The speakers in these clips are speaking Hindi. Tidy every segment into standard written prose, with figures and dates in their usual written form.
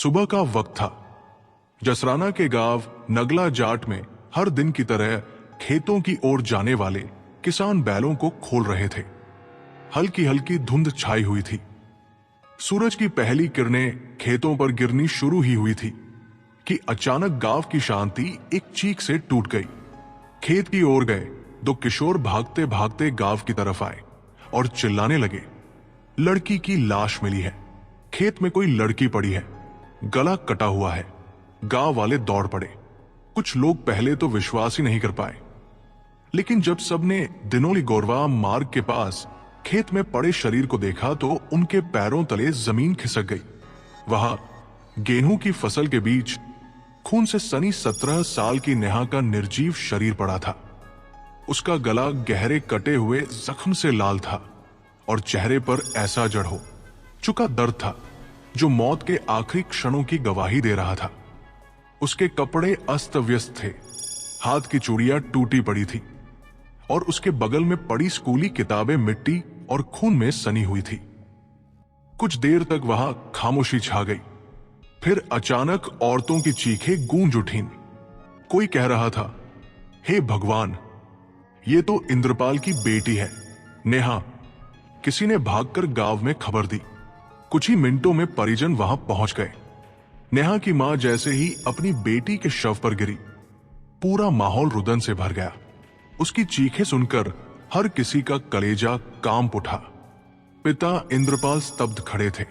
सुबह का वक्त था। जसराना के गांव नगला जाट में हर दिन की तरह खेतों की ओर जाने वाले किसान बैलों को खोल रहे थे। हल्की हल्की धुंध छाई हुई थी। सूरज की पहली किरणें खेतों पर गिरनी शुरू ही हुई थी कि अचानक गांव की शांति एक चीख से टूट गई। खेत की ओर गए दो किशोर भागते भागते गांव की तरफ आए और चिल्लाने लगे, लड़की की लाश मिली है। खेत में कोई लड़की पड़ी है, गला कटा हुआ है। गांव वाले दौड़ पड़े। कुछ लोग पहले तो विश्वास ही नहीं कर पाए, लेकिन जब सबने दिनोली गोरवा मार्ग के पास खेत में पड़े शरीर को देखा तो उनके पैरों तले जमीन खिसक गई। वहां गेहूं की फसल के बीच खून से सनी 17 साल की नेहा का निर्जीव शरीर पड़ा था। उसका गला गहरे कटे हुए जख्म से लाल था और चेहरे पर ऐसा जड़ हो चुका दर्द था जो मौत के आखिरी क्षणों की गवाही दे रहा था। उसके कपड़े अस्त व्यस्त थे, हाथ की चूड़ियां टूटी पड़ी थी और उसके बगल में पड़ी स्कूली किताबें मिट्टी और खून में सनी हुई थी। कुछ देर तक वहां खामोशी छा गई। फिर अचानक औरतों की चीखें गूंज उठीं। कोई कह रहा था, हे भगवान, ये तो इंद्रपाल की बेटी है, नेहा। किसी ने भागकर गांव में खबर दी। कुछ ही मिनटों में परिजन वहां पहुंच गए। नेहा की मां जैसे ही अपनी बेटी के शव पर गिरी, पूरा माहौल रुदन से भर गया। उसकी चीखें सुनकर हर किसी का कलेजा कांप उठा। पिता इंद्रपाल स्तब्ध खड़े थे,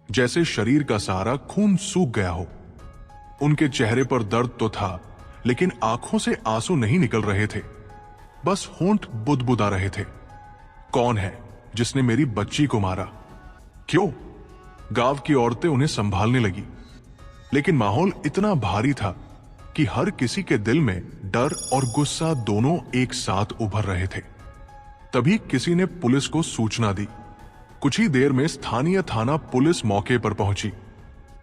जैसे शरीर का सारा खून सूख गया हो। उनके चेहरे पर दर्द तो था, लेकिन आंखों से आंसू नहीं निकल रहे थे, बस होंठ बुदबुदा रहे थे। कौन है जिसने मेरी बच्ची को मारा? क्यों? गांव की औरतें उन्हें संभालने लगी, लेकिन माहौल इतना भारी था कि हर किसी के दिल में डर और गुस्सा दोनों एक साथ उभर रहे थे। तभी किसी ने पुलिस को सूचना दी। कुछ ही देर में स्थानीय थाना पुलिस मौके पर पहुंची।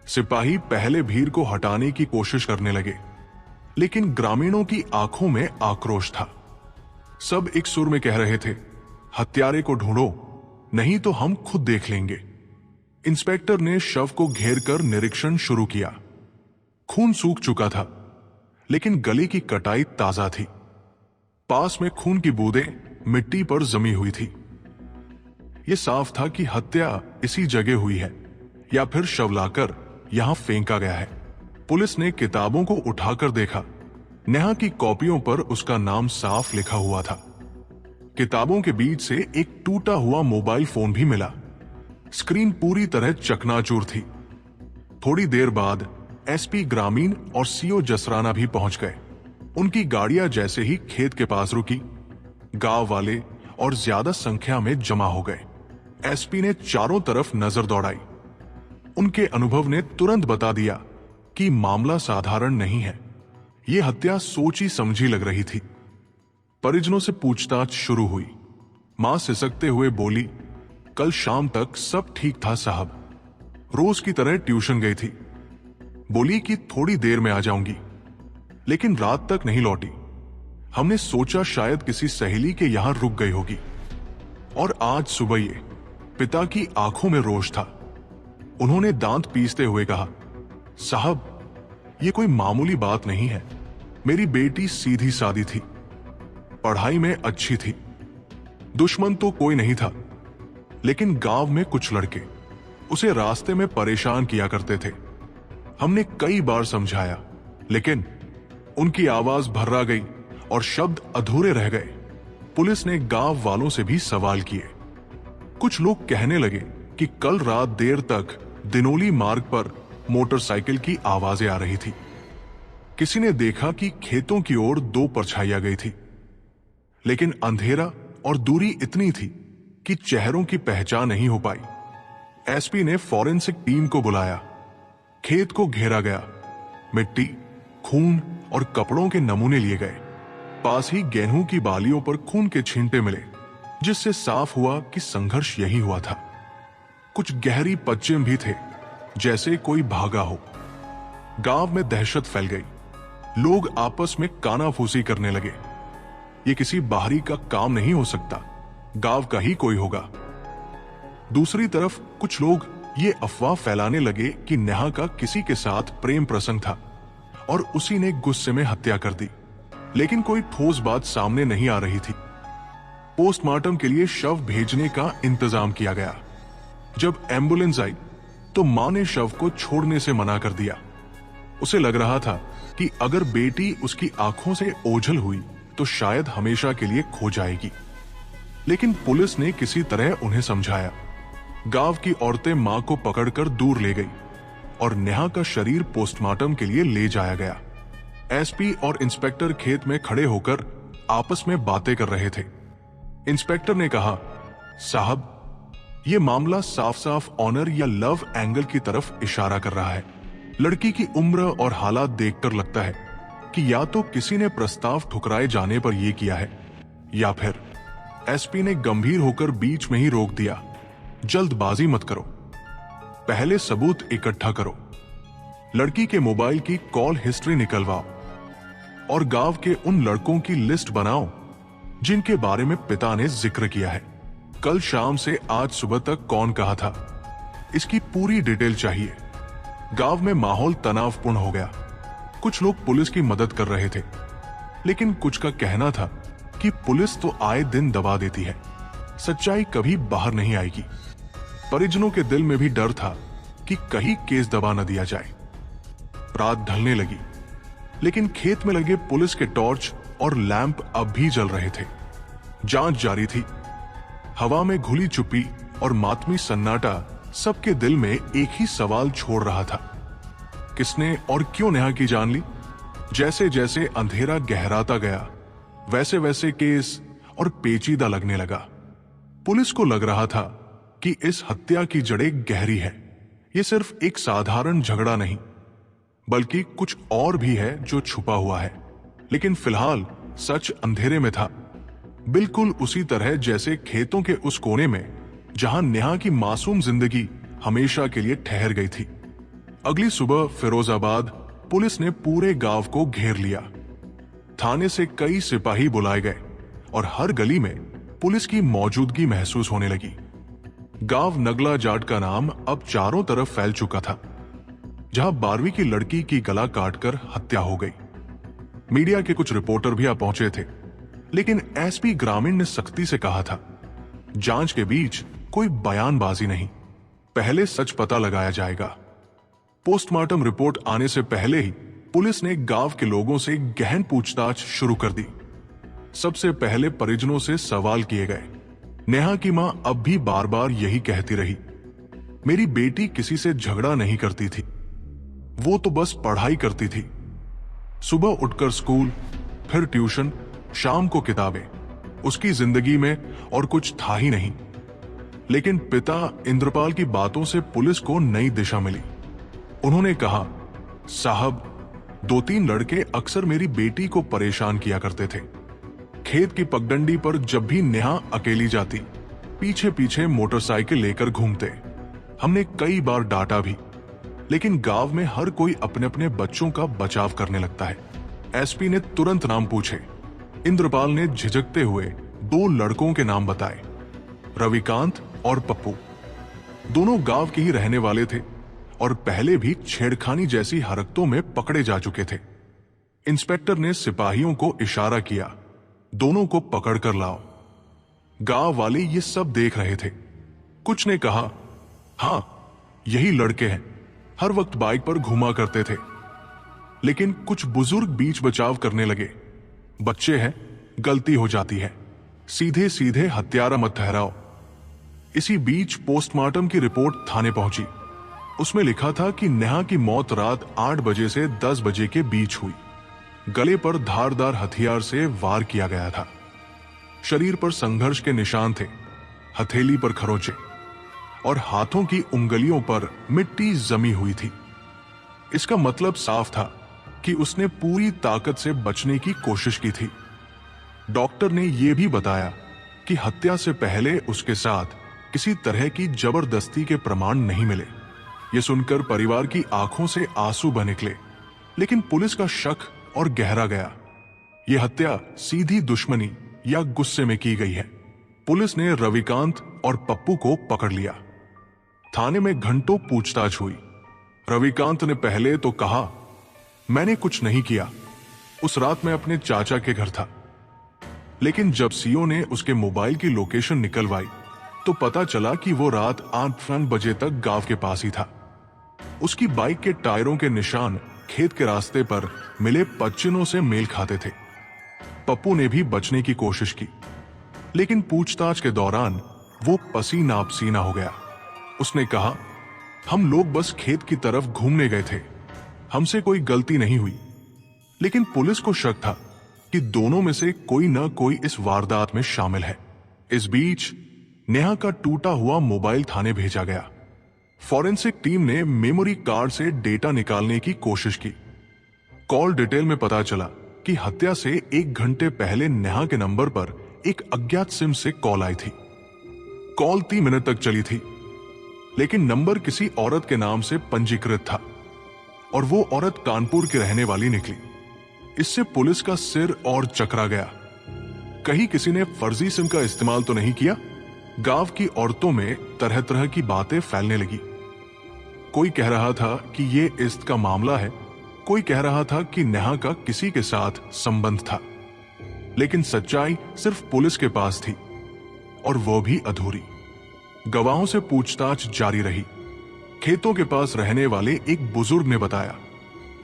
सिपाही पहले भीड़ को हटाने की कोशिश करने लगे, लेकिन ग्रामीणों की आंखों में आक्रोश था। सब एक सुर में कह रहे थे, हत्यारे को ढूंढो, नहीं तो हम खुद देख लेंगे। इंस्पेक्टर ने शव को घेरकर निरीक्षण शुरू किया। खून सूख चुका था, लेकिन गले की कटाई ताजा थी। पास में खून की बूंदें मिट्टी पर जमी हुई थी। यह साफ था कि हत्या इसी जगह हुई है या फिर शव लाकर यहां फेंका गया है। पुलिस ने किताबों को उठाकर देखा। नेहा की कॉपियों पर उसका नाम साफ लिखा हुआ था। किताबों के बीच से एक टूटा हुआ मोबाइल फोन भी मिला। स्क्रीन पूरी तरह चकनाचूर थी। थोड़ी देर बाद एसपी ग्रामीण और सीओ जसराना भी पहुंच गए। उनकी गाड़ियां जैसे ही खेत के पास रुकी, गांव वाले और ज्यादा संख्या में जमा हो गए। एसपी ने चारों तरफ नजर दौड़ाई। उनके अनुभव ने तुरंत बता दिया कि मामला साधारण नहीं है। यह हत्या सोची समझी लग रही थी। परिजनों से पूछताछ शुरू हुई। मां सिसकते हुए बोली, कल शाम तक सब ठीक था साहब, रोज की तरह ट्यूशन गई थी। बोली कि थोड़ी देर में आ जाऊंगी, लेकिन रात तक नहीं लौटी। हमने सोचा शायद किसी सहेली के यहां रुक गई होगी। और आज सुबह ये पिता की आंखों में रोष था। उन्होंने दांत पीसते हुए कहा, साहब, ये कोई मामूली बात नहीं है। मेरी बेटी सीधी सादी थी, पढ़ाई में अच्छी थी। दुश्मन तो कोई नहीं था, लेकिन गांव में कुछ लड़के उसे रास्ते में परेशान किया करते थे। हमने कई बार समझाया, लेकिन उनकी आवाज भर्रा गई और शब्द अधूरे रह गए। पुलिस ने गांव वालों से भी सवाल किए। कुछ लोग कहने लगे कि कल रात देर तक दिनोली मार्ग पर मोटरसाइकिल की आवाजें आ रही थी। किसी ने देखा कि खेतों की ओर दो परछाइयां गई थी, लेकिन अंधेरा और दूरी इतनी थी कि चेहरों की पहचान नहीं हो पाई। एसपी ने फॉरेंसिक टीम को बुलाया। खेत को घेरा गया। मिट्टी, खून और कपड़ों के नमूने लिए गए। पास ही गेहूं की बालियों पर खून के छींटे मिले, जिससे साफ हुआ कि संघर्ष यही हुआ था। कुछ गहरी पच्चेम भी थे, जैसे कोई भागा हो। गांव में दहशत फैल गई। लोग आपस में कानाफूसी करने लगे। ये किसी बाहरी का काम नहीं हो सकता, गांव का ही कोई होगा। दूसरी तरफ कुछ लोग ये अफवाह फैलाने लगे कि नेहा का किसी के साथ प्रेम प्रसंग था और उसी ने गुस्से में हत्या कर दी, लेकिन कोई ठोस बात सामने नहीं आ रही थी। पोस्टमार्टम के लिए शव भेजने का इंतजाम किया गया। जब एम्बुलेंस आई तो मां ने शव को छोड़ने से मना कर दिया। उसे लग रहा था कि अगर बेटी उसकी आंखों से ओझल हुई तो शायद हमेशा के लिए खो जाएगी। लेकिन पुलिस ने किसी तरह उन्हें समझाया। गांव की औरतें मां को पकड़कर दूर ले गई और नेहा का शरीर पोस्टमार्टम के लिए ले जाया गया। एसपी और इंस्पेक्टर खेत में खड़े होकर आपस में बातें कर रहे थे। इंस्पेक्टर ने कहा, साहब, यह मामला साफ साफ ऑनर या लव एंगल की तरफ इशारा कर रहा है। लड़की की उम्र और हालात देखकर लगता है कि या तो किसी ने प्रस्ताव ठुकराए जाने पर यह किया है या फिर। एसपी ने गंभीर होकर बीच में ही रोक दिया, जल्दबाजी मत करो, पहले सबूत इकट्ठा करो। लड़की के मोबाइल की कॉल हिस्ट्री निकलवाओ और गांव के उन लड़कों की लिस्ट बनाओ जिनके बारे में पिता ने जिक्र किया है। कल शाम से आज सुबह तक कौन कहा था, इसकी पूरी डिटेल चाहिए। गांव में माहौल तनावपूर्ण हो गया। कुछ लोग पुलिस की मदद कर रहे थे, लेकिन कुछ का कहना था कि पुलिस तो आए दिन दबा देती है, सच्चाई कभी बाहर नहीं आएगी। परिजनों के दिल में भी डर था कि कहीं केस दबा न दिया जाए। रात ढलने लगी, लेकिन खेत में लगे पुलिस के टॉर्च और लैंप अब भी जल रहे थे। जांच जारी थी। हवा में घुली चुप्पी और मातमी सन्नाटा सबके दिल में एक ही सवाल छोड़ रहा था, किसने और क्यों नेहा की जान ली। जैसे जैसे अंधेरा गहराता गया, वैसे वैसे केस और पेचीदा लगने लगा। पुलिस को लग रहा था कि इस हत्या की जड़ें गहरी है। यह सिर्फ एक साधारण झगड़ा नहीं, बल्कि कुछ और भी है जो छुपा हुआ है। लेकिन फिलहाल सच अंधेरे में था, बिल्कुल उसी तरह जैसे खेतों के उस कोने में जहां नेहा की मासूम जिंदगी हमेशा के लिए ठहर गई थी। अगली सुबह फिरोजाबाद पुलिस ने पूरे गांव को घेर लिया। थाने से कई सिपाही बुलाए गए और हर गली में पुलिस की मौजूदगी महसूस होने लगी। गांव नगला जाट का नाम अब चारों तरफ फैल चुका था, जहां 12वीं की लड़की की गला काटकर हत्या हो गई। मीडिया के कुछ रिपोर्टर भी आ पहुंचे थे, लेकिन एसपी ग्रामीण ने सख्ती से कहा था, जांच के बीच कोई बयानबाजी नहीं, पहले सच पता लगाया जाएगा। पोस्टमार्टम रिपोर्ट आने से पहले ही पुलिस ने गांव के लोगों से गहन पूछताछ शुरू कर दी। सबसे पहले परिजनों से सवाल किए गए। नेहा की मां अब भी बार बार यही कहती रही, मेरी बेटी किसी से झगड़ा नहीं करती थी, वो तो बस पढ़ाई करती थी। सुबह उठकर स्कूल, फिर ट्यूशन, शाम को किताबें, उसकी जिंदगी में और कुछ था ही नहीं। लेकिन पिता इंद्रपाल की बातों से पुलिस को नई दिशा मिली। उन्होंने कहा, साहब, 2-3 लड़के अक्सर मेरी बेटी को परेशान किया करते थे। खेत की पगडंडी पर जब भी नेहा अकेली जाती, पीछे पीछे मोटरसाइकिल लेकर घूमते। हमने कई बार डांटा भी, लेकिन गांव में हर कोई अपने अपने बच्चों का बचाव करने लगता है। एसपी ने तुरंत नाम पूछे। इंद्रपाल ने झिझकते हुए 2 लड़कों के नाम बताए, रविकांत और पप्पू। दोनों गांव के ही रहने वाले थे और पहले भी छेड़खानी जैसी हरकतों में पकड़े जा चुके थे। इंस्पेक्टर ने सिपाहियों को इशारा किया, दोनों को पकड़ कर लाओ। गांव वाले ये सब देख रहे थे। कुछ ने कहा, हां, यही लड़के हैं, हर वक्त बाइक पर घुमा करते थे। लेकिन कुछ बुजुर्ग बीच बचाव करने लगे, बच्चे हैं, गलती हो जाती है, सीधे सीधे हत्यारा मत ठहराओ। इसी बीच पोस्टमार्टम की रिपोर्ट थाने पहुंची। उसमें लिखा था कि नेहा की मौत रात 8 बजे से 10 बजे के बीच हुई। गले पर धारदार हथियार से वार किया गया था। शरीर पर संघर्ष के निशान थे, हथेली पर खरोंचे और हाथों की उंगलियों पर मिट्टी जमी हुई थी। इसका मतलब साफ था कि उसने पूरी ताकत से बचने की कोशिश की थी। डॉक्टर ने यह भी बताया कि हत्या से पहले उसके साथ किसी तरह की जबरदस्ती के प्रमाण नहीं मिले। यह सुनकर परिवार की आंखों से आंसू बह निकले, लेकिन पुलिस का शक और गहरा गया। यह हत्या सीधी दुश्मनी या गुस्से में की गई है। पुलिस ने रविकांत और पप्पू को पकड़ लिया। थाने में घंटों पूछताछ हुई। रविकांत ने पहले तो कहा, मैंने कुछ नहीं किया, उस रात मैं अपने चाचा के घर था। लेकिन जब सीओ ने उसके मोबाइल की लोकेशन निकलवाई तो पता चला कि वो रात 8 बजे तक गांव के पास ही था। उसकी बाइक के टायरों के निशान खेत के रास्ते पर मिले पच्चीनों से मेल खाते थे। पप्पू ने भी बचने की कोशिश की, लेकिन पूछताछ के दौरान वो पसीना पसीना हो गया। उसने कहा, हम लोग बस खेत की तरफ घूमने गए थे, हमसे कोई गलती नहीं हुई। लेकिन पुलिस को शक था कि दोनों में से कोई न कोई इस वारदात में शामिल है। इस बीच नेहा का टूटा हुआ मोबाइल थाने भेजा गया। फॉरेंसिक टीम ने मेमोरी कार्ड से डेटा निकालने की कोशिश की। कॉल डिटेल में पता चला कि हत्या से 1 घंटे पहले नेहा के नंबर पर एक अज्ञात सिम से कॉल आई थी। कॉल 3 मिनट तक चली थी, लेकिन नंबर किसी औरत के नाम से पंजीकृत था और वो औरत कानपुर की रहने वाली निकली। इससे पुलिस का सिर और चकरा गया। कहीं किसी ने फर्जी सिम का इस्तेमाल तो नहीं किया? गांव की औरतों में तरह तरह की बातें फैलने लगी। कोई कह रहा था कि ये इश्क का मामला है, कोई कह रहा था कि नेहा का किसी के साथ संबंध था। लेकिन सच्चाई सिर्फ पुलिस के पास थी, और वो भी अधूरी। गवाहों से पूछताछ जारी रही। खेतों के पास रहने वाले एक बुजुर्ग ने बताया,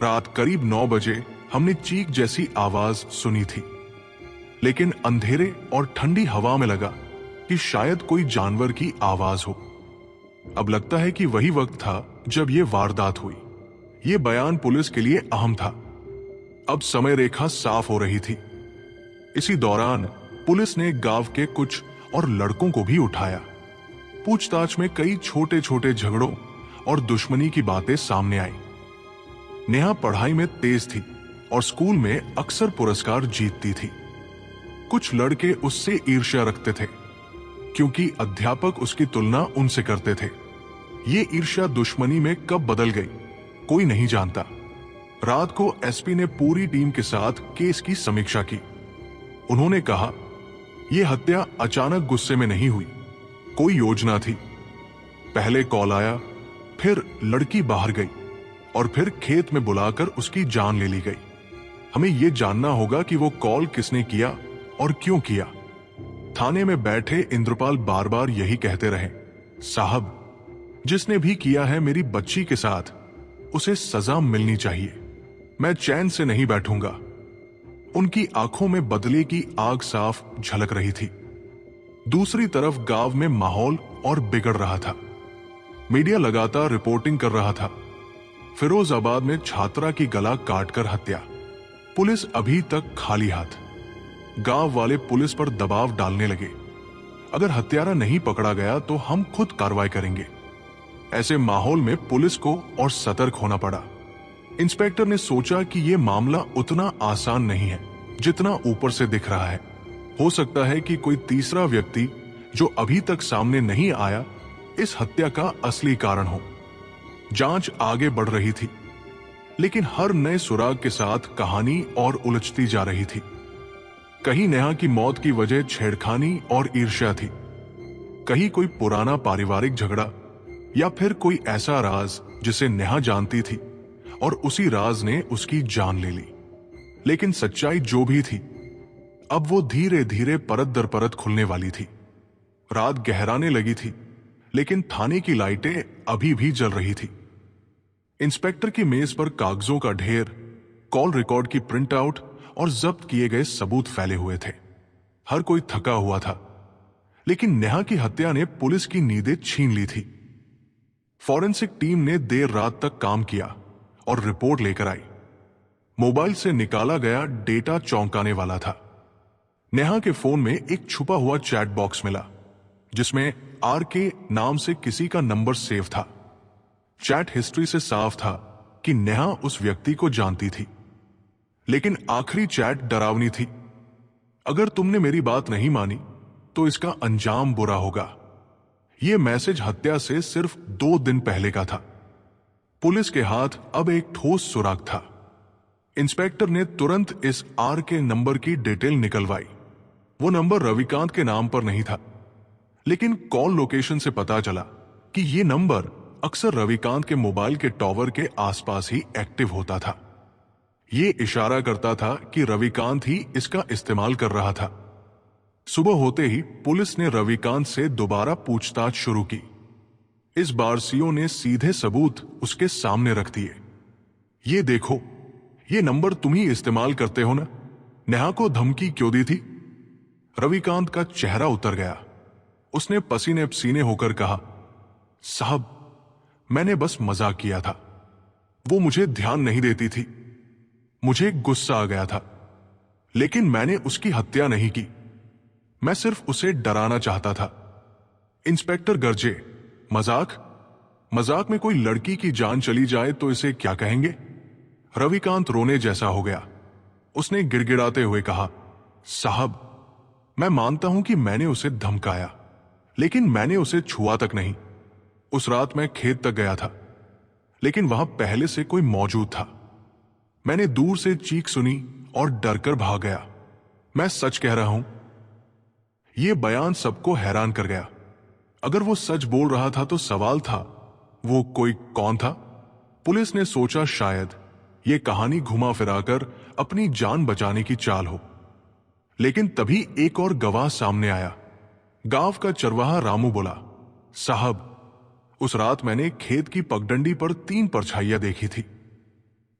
रात करीब 9 बजे हमने चीख जैसी आवाज सुनी थी, लेकिन अंधेरे और ठंडी हवा में लगा कि शायद कोई जानवर की आवाज हो। अब लगता है कि वही वक्त था जब यह वारदात हुई। यह बयान पुलिस के लिए अहम था। अब समय रेखा साफ हो रही थी। इसी दौरान पुलिस ने गांव के कुछ और लड़कों को भी उठाया। पूछताछ में कई छोटे छोटे झगड़ों और दुश्मनी की बातें सामने आई। नेहा पढ़ाई में तेज थी और स्कूल में अक्सर पुरस्कार जीतती थी। कुछ लड़के उससे ईर्ष्या रखते थे, क्योंकि अध्यापक उसकी तुलना उनसे करते थे। ये ईर्ष्या दुश्मनी में कब बदल गई, कोई नहीं जानता। रात को एसपी ने पूरी टीम के साथ केस की समीक्षा की। उन्होंने कहा, यह हत्या अचानक गुस्से में नहीं हुई, कोई योजना थी। पहले कॉल आया, फिर लड़की बाहर गई और फिर खेत में बुलाकर उसकी जान ले ली गई। हमें यह जानना होगा कि वो कॉल किसने किया और क्यों किया। थाने में बैठे इंद्रपाल बार बार यही कहते रहे, साहब, जिसने भी किया है मेरी बच्ची के साथ, उसे सजा मिलनी चाहिए। मैं चैन से नहीं बैठूंगा। उनकी आंखों में बदले की आग साफ झलक रही थी। दूसरी तरफ गांव में माहौल और बिगड़ रहा था। मीडिया लगातार रिपोर्टिंग कर रहा था। फिरोजाबाद में छात्रा की गला काटकर हत्या, पुलिस अभी तक खाली हाथ। गांव वाले पुलिस पर दबाव डालने लगे, अगर हत्यारा नहीं पकड़ा गया तो हम खुद कार्रवाई करेंगे। ऐसे माहौल में पुलिस को और सतर्क होना पड़ा। इंस्पेक्टर ने सोचा कि यह मामला उतना आसान नहीं है जितना ऊपर से दिख रहा है। हो सकता है कि कोई तीसरा व्यक्ति जो अभी तक सामने नहीं आया इस हत्या का असली कारण हो। जांच आगे बढ़ रही थी, लेकिन हर नए सुराग के साथ कहानी और उलझती जा रही थी। कहीं नेहा की मौत की वजह छेड़खानी और ईर्ष्या थी, कहीं कोई पुराना पारिवारिक झगड़ा, या फिर कोई ऐसा राज जिसे नेहा जानती थी और उसी राज ने उसकी जान ले ली। लेकिन सच्चाई जो भी थी, अब वो धीरे धीरे परत दर परत खुलने वाली थी। रात गहराने लगी थी, लेकिन थाने की लाइटें अभी भी जल रही थी। इंस्पेक्टर की मेज पर कागजों का ढेर, कॉल रिकॉर्ड की प्रिंट आउट और जब्त किए गए सबूत फैले हुए थे। हर कोई थका हुआ था, लेकिन नेहा की हत्या ने पुलिस की नींदें छीन ली थी। फॉरेंसिक टीम ने देर रात तक काम किया और रिपोर्ट लेकर आई। मोबाइल से निकाला गया डेटा चौंकाने वाला था। नेहा के फोन में एक छुपा हुआ चैट बॉक्स मिला, जिसमें आर के नाम से किसी का नंबर सेव था। चैट हिस्ट्री से साफ था कि नेहा उस व्यक्ति को जानती थी, लेकिन आखिरी चैट डरावनी थी। अगर तुमने मेरी बात नहीं मानी तो इसका अंजाम बुरा होगा। यह मैसेज हत्या से सिर्फ 2 दिन पहले का था। पुलिस के हाथ अब एक ठोस सुराग था। इंस्पेक्टर ने तुरंत इस आर के नंबर की डिटेल निकलवाई। वो नंबर रविकांत के नाम पर नहीं था, लेकिन कॉल लोकेशन से पता चला कि ये नंबर अक्सर रविकांत के मोबाइल के टॉवर के आसपास ही एक्टिव होता था। ये इशारा करता था कि रविकांत ही इसका इस्तेमाल कर रहा था। सुबह होते ही पुलिस ने रविकांत से दोबारा पूछताछ शुरू की। इस बार सीओ ने सीधे सबूत उसके सामने रख दिए। ये देखो, ये नंबर तुम ही इस्तेमाल करते हो ना? नेहा को धमकी क्यों दी थी? रविकांत का चेहरा उतर गया। उसने पसीने पसीने होकर कहा, साहब, मैंने बस मजाक किया था। वो मुझे ध्यान नहीं देती थी। मुझे गुस्सा आ गया था, लेकिन मैंने उसकी हत्या नहीं की। मैं सिर्फ उसे डराना चाहता था। इंस्पेक्टर गर्जे, मजाक? मजाक में कोई लड़की की जान चली जाए तो इसे क्या कहेंगे? रविकांत रोने जैसा हो गया। उसने गिड़गिड़ाते हुए कहा, साहब, मैं मानता हूं कि मैंने उसे धमकाया, लेकिन मैंने उसे छुआ तक नहीं। उस रात मैं खेत तक गया था, लेकिन वहां पहले से कोई मौजूद था। मैंने दूर से चीख सुनी और डरकर भाग गया। मैं सच कह रहा हूं। यह बयान सबको हैरान कर गया। अगर वो सच बोल रहा था तो सवाल था, वो कोई कौन था? पुलिस ने सोचा शायद ये कहानी घुमा फिराकर अपनी जान बचाने की चाल हो, लेकिन तभी एक और गवाह सामने आया। गांव का चरवाहा रामू बोला, साहब, उस रात मैंने खेत की पगडंडी पर 3 परछाइयां देखी थी।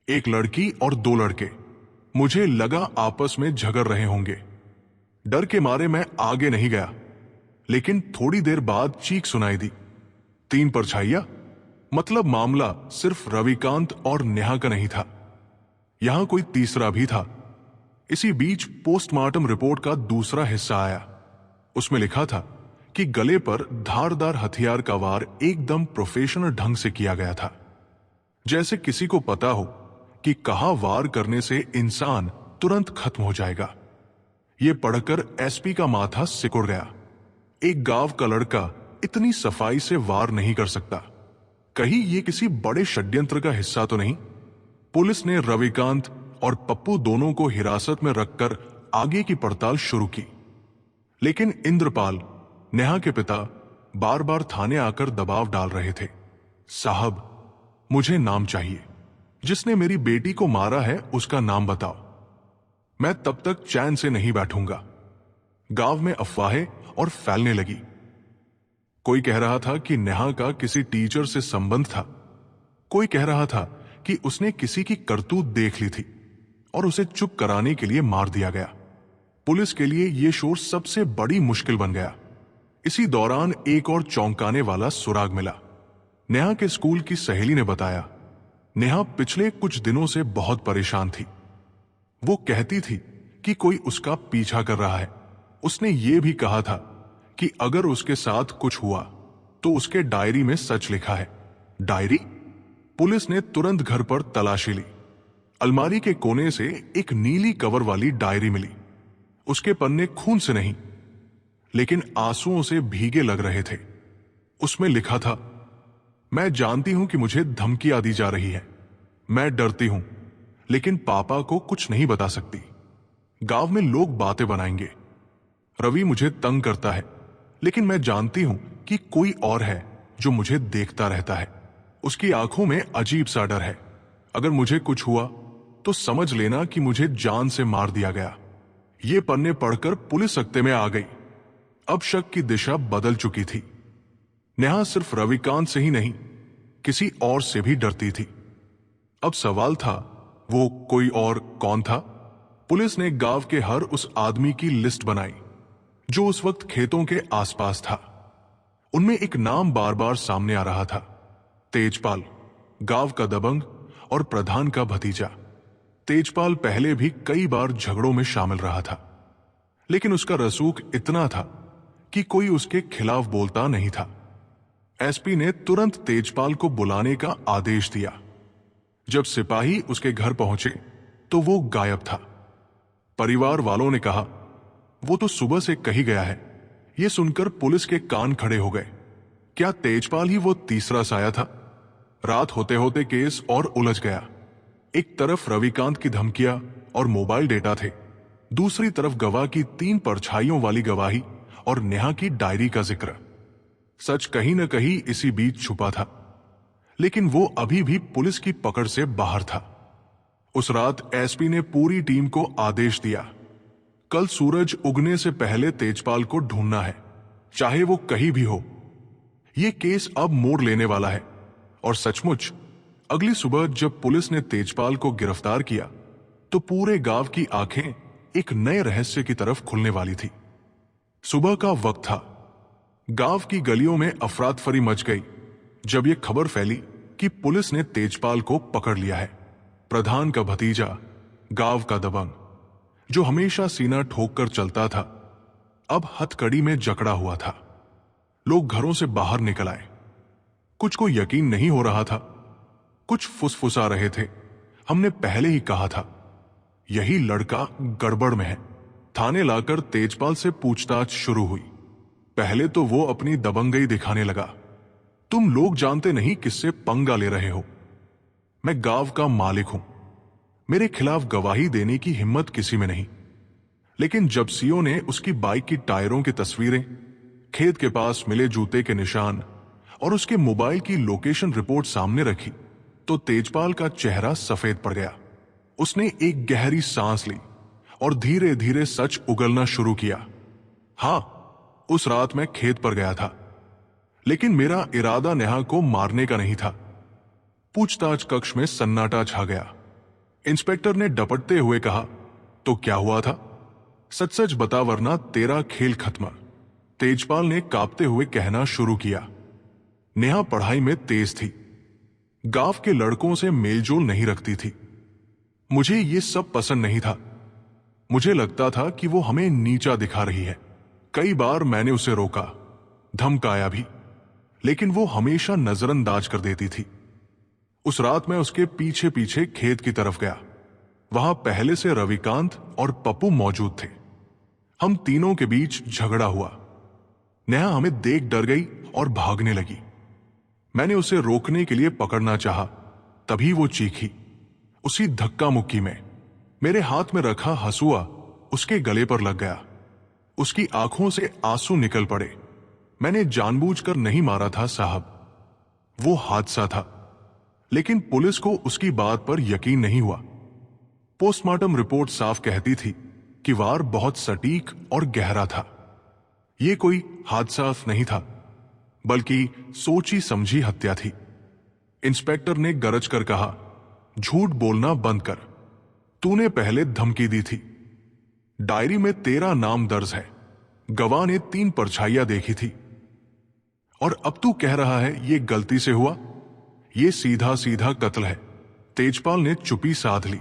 एक लड़की और 2 लड़के। मुझे लगा आपस में झगड़ रहे होंगे। डर के मारे मैं आगे नहीं गया, लेकिन थोड़ी देर बाद चीख सुनाई दी। 3 परछाइयां? मतलब मामला सिर्फ रविकांत और नेहा का नहीं था, यहां कोई तीसरा भी था। इसी बीच पोस्टमार्टम रिपोर्ट का दूसरा हिस्सा आया। उसमें लिखा था कि गले पर धारदार हथियार का वार एकदम प्रोफेशनल ढंग से किया गया था, जैसे किसी को पता हो कि कहां वार करने से इंसान तुरंत खत्म हो जाएगा। यह पढ़कर एसपी का माथा सिकुड़ गया। एक गांव का लड़का इतनी सफाई से वार नहीं कर सकता। कहीं यह किसी बड़े षड्यंत्र का हिस्सा तो नहीं? पुलिस ने रविकांत और पप्पू दोनों को हिरासत में रखकर आगे की पड़ताल शुरू की, लेकिन इंद्रपाल, नेहा के पिता, बार बार थाने आकर दबाव डाल रहे थे। साहब, मुझे नाम चाहिए। जिसने मेरी बेटी को मारा है उसका नाम बताओ। मैं तब तक चैन से नहीं बैठूंगा। गांव में अफवाहें और फैलने लगी। कोई कह रहा था कि नेहा का किसी टीचर से संबंध था। कोई कह रहा था कि उसने किसी की करतूत देख ली थी और उसे चुप कराने के लिए मार दिया गया। पुलिस के लिए यह शोर सबसे बड़ी मुश्किल बन गया। इसी दौरान एक और चौंकाने वाला सुराग मिला। नेहा के स्कूल की सहेली ने बताया, नेहा पिछले कुछ दिनों से बहुत परेशान थी। वो कहती थी कि कोई उसका पीछा कर रहा है। उसने ये भी कहा था कि अगर उसके साथ कुछ हुआ तो उसके डायरी में सच लिखा है। डायरी? पुलिस ने तुरंत घर पर तलाशी ली। अलमारी के कोने से एक नीली कवर वाली डायरी मिली। उसके पन्ने खून से नहीं, लेकिन आंसुओं से भीगे लग रहे थे। उसमें लिखा था, मैं जानती हूं कि मुझे धमकियां दी जा रही है। मैं डरती हूं, लेकिन पापा को कुछ नहीं बता सकती। गांव में लोग बातें बनाएंगे। रवि मुझे तंग करता है, लेकिन मैं जानती हूं कि कोई और है जो मुझे देखता रहता है। उसकी आंखों में अजीब सा डर है। अगर मुझे कुछ हुआ तो समझ लेना कि मुझे जान से मार दिया गया। ये पन्ने पढ़कर पुलिस सख्ते में आ गई। अब शक की दिशा बदल चुकी थी। नेहा सिर्फ रविकांत से ही नहीं, किसी और से भी डरती थी। अब सवाल था, वो कोई और कौन था? पुलिस ने गांव के हर उस आदमी की लिस्ट बनाई जो उस वक्त खेतों के आसपास था। उनमें एक नाम बार बार सामने आ रहा था, तेजपाल, गांव का दबंग और प्रधान का भतीजा। तेजपाल पहले भी कई बार झगड़ों में शामिल रहा था, लेकिन उसका रसूख इतना था कि कोई उसके खिलाफ बोलता नहीं था। एसपी ने तुरंत तेजपाल को बुलाने का आदेश दिया। जब सिपाही उसके घर पहुंचे तो वो गायब था। परिवार वालों ने कहा, वो तो सुबह से कहीं गया है। यह सुनकर पुलिस के कान खड़े हो गए। क्या तेजपाल ही वो तीसरा साया था? रात होते होते केस और उलझ गया। एक तरफ रविकांत की धमकियां और मोबाइल डेटा थे, दूसरी तरफ गवाह की 3 परछाइयों वाली गवाही और नेहा की डायरी का जिक्र। सच कहीं न कहीं इसी बीच छुपा था, लेकिन वो अभी भी पुलिस की पकड़ से बाहर था। उस रात एसपी ने पूरी टीम को आदेश दिया, कल सूरज उगने से पहले तेजपाल को ढूंढना है, चाहे वो कहीं भी हो। ये केस अब मोड़ लेने वाला है। और सचमुच अगली सुबह जब पुलिस ने तेजपाल को गिरफ्तार किया तो पूरे गांव की आंखें एक नए रहस्य की तरफ खुलने वाली थी। सुबह का वक्त था। गांव की गलियों में अफरातफरी मच गई जब यह खबर फैली कि पुलिस ने तेजपाल को पकड़ लिया है। प्रधान का भतीजा, गांव का दबंग, जो हमेशा सीना ठोक कर चलता था, अब हथकड़ी में जकड़ा हुआ था। लोग घरों से बाहर निकल आए। कुछ को यकीन नहीं हो रहा था, कुछ फुसफुसा रहे थे, हमने पहले ही कहा था, यही लड़का गड़बड़ में है। थाने लाकर तेजपाल से पूछताछ शुरू हुई। पहले तो वो अपनी दबंगई दिखाने लगा। तुम लोग जानते नहीं किससे पंगा ले रहे हो। मैं गांव का मालिक हूं, मेरे खिलाफ गवाही देने की हिम्मत किसी में नहीं। लेकिन जब सीओ ने उसकी बाइक की टायरों की तस्वीरें, खेत के पास मिले जूते के निशान और उसके मोबाइल की लोकेशन रिपोर्ट सामने रखी तो तेजपाल का चेहरा सफेद पड़ गया। उसने एक गहरी सांस ली और धीरे धीरे सच उगलना शुरू किया। हां, उस रात मैं खेत पर गया था, लेकिन मेरा इरादा नेहा को मारने का नहीं था। पूछताछ कक्ष में सन्नाटा छा गया। इंस्पेक्टर ने डपटते हुए कहा, तो क्या हुआ था? सच सच बता वरना तेरा खेल खत्म। तेजपाल ने कांपते हुए कहना शुरू किया। नेहा पढ़ाई में तेज थी, गांव के लड़कों से मेलजोल नहीं रखती थी। मुझे ये सब पसंद नहीं था। मुझे लगता था कि वो हमें नीचा दिखा रही है। कई बार मैंने उसे रोका, धमकाया भी, लेकिन वो हमेशा नजरअंदाज कर देती थी। उस रात मैं उसके पीछे पीछे खेत की तरफ गया। वहां पहले से रविकांत और पप्पू मौजूद थे। हम तीनों के बीच झगड़ा हुआ। नेहा हमें देख डर गई और भागने लगी। मैंने उसे रोकने के लिए पकड़ना चाहा, तभी वो चीखी। उसी धक्का मुक्की में मेरे हाथ में रखा हंसुआ उसके गले पर लग गया। उसकी आंखों से आंसू निकल पड़े। मैंने जानबूझकर नहीं मारा था साहब, वो हादसा था। लेकिन पुलिस को उसकी बात पर यकीन नहीं हुआ। पोस्टमार्टम रिपोर्ट साफ कहती थी कि वार बहुत सटीक और गहरा था। यह कोई हादसा नहीं था, बल्कि सोची समझी हत्या थी। इंस्पेक्टर ने गरज कर कहा, झूठ बोलना बंद कर। तूने पहले धमकी दी थी, डायरी में तेरा नाम दर्ज है, गवाह ने 3 परछाइयां देखी थी, और अब तू कह रहा है ये गलती से हुआ। ये सीधा सीधा कत्ल है। तेजपाल ने चुप्पी साध ली।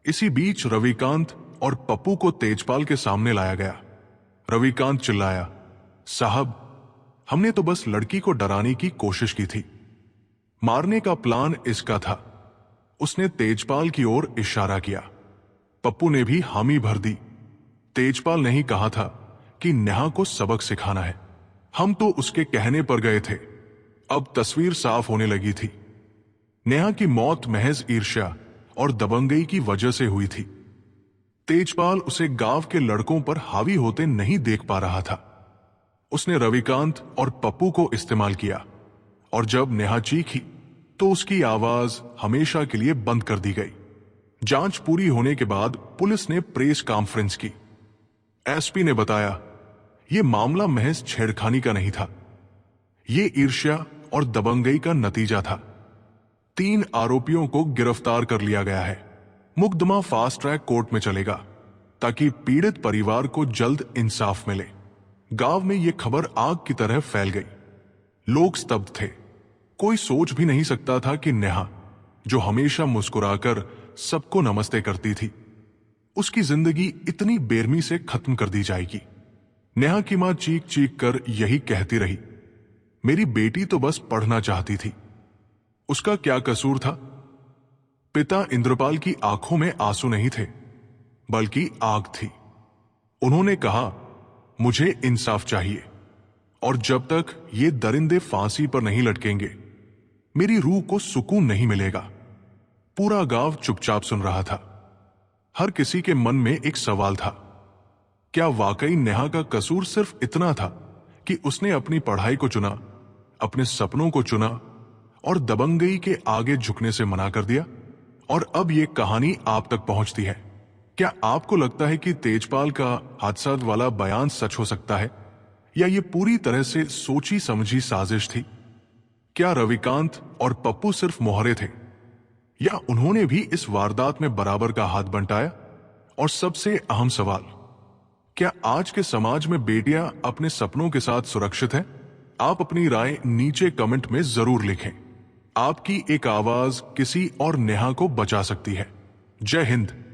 इसी बीच रविकांत और पप्पू को तेजपाल के सामने लाया गया। रविकांत चिल्लाया, साहब, हमने तो बस लड़की को डराने की कोशिश की थी, मारने का प्लान इसका था। उसने तेजपाल की ओर इशारा किया। पप्पू ने भी हामी भर दी। तेजपाल ने ही कहा था कि नेहा को सबक सिखाना है। हम तो उसके कहने पर गए थे। अब तस्वीर साफ होने लगी थी। नेहा की मौत महज ईर्ष्या और दबंगई की वजह से हुई थी। तेजपाल उसे गांव के लड़कों पर हावी होते नहीं देख पा रहा था। उसने रविकांत और पप्पू को इस्तेमाल किया, और जब नेहा चीखी तो उसकी आवाज हमेशा के लिए बंद कर दी गई। जांच पूरी होने के बाद पुलिस ने प्रेस कॉन्फ्रेंस की। एसपी ने बताया, यह मामला महज छेड़खानी का नहीं था, यह ईर्ष्या और दबंगई का नतीजा था। 3 आरोपियों को गिरफ्तार कर लिया गया है। मुकदमा फास्ट ट्रैक कोर्ट में चलेगा ताकि पीड़ित परिवार को जल्द इंसाफ मिले। गांव में यह खबर आग की तरह फैल गई। लोग स्तब्ध थे। कोई सोच भी नहीं सकता था कि नेहा, जो हमेशा मुस्कुराकर सबको नमस्ते करती थी, उसकी जिंदगी इतनी बेरहमी से खत्म कर दी जाएगी। नेहा की मां चीख चीख कर यही कहती रही, मेरी बेटी तो बस पढ़ना चाहती थी, उसका क्या कसूर था। पिता इंद्रपाल की आंखों में आंसू नहीं थे, बल्कि आग थी। उन्होंने कहा, मुझे इंसाफ चाहिए, और जब तक ये दरिंदे फांसी पर नहीं लटकेंगे, मेरी रूह को सुकून नहीं मिलेगा। पूरा गांव चुपचाप सुन रहा था। हर किसी के मन में एक सवाल था, क्या वाकई नेहा का कसूर सिर्फ इतना था कि उसने अपनी पढ़ाई को चुना, अपने सपनों को चुना और दबंगई के आगे झुकने से मना कर दिया। और अब ये कहानी आप तक पहुंचती है। क्या आपको लगता है कि तेजपाल का हादसा वाला बयान सच हो सकता है, या ये पूरी तरह से सोची समझी साजिश थी? क्या रविकांत और पप्पू सिर्फ मोहरे थे, या उन्होंने भी इस वारदात में बराबर का हाथ बंटाया? और सबसे अहम सवाल, क्या आज के समाज में बेटियां अपने सपनों के साथ सुरक्षित हैं? आप अपनी राय नीचे कमेंट में जरूर लिखें। आपकी एक आवाज किसी और नेहा को बचा सकती है। जय हिंद।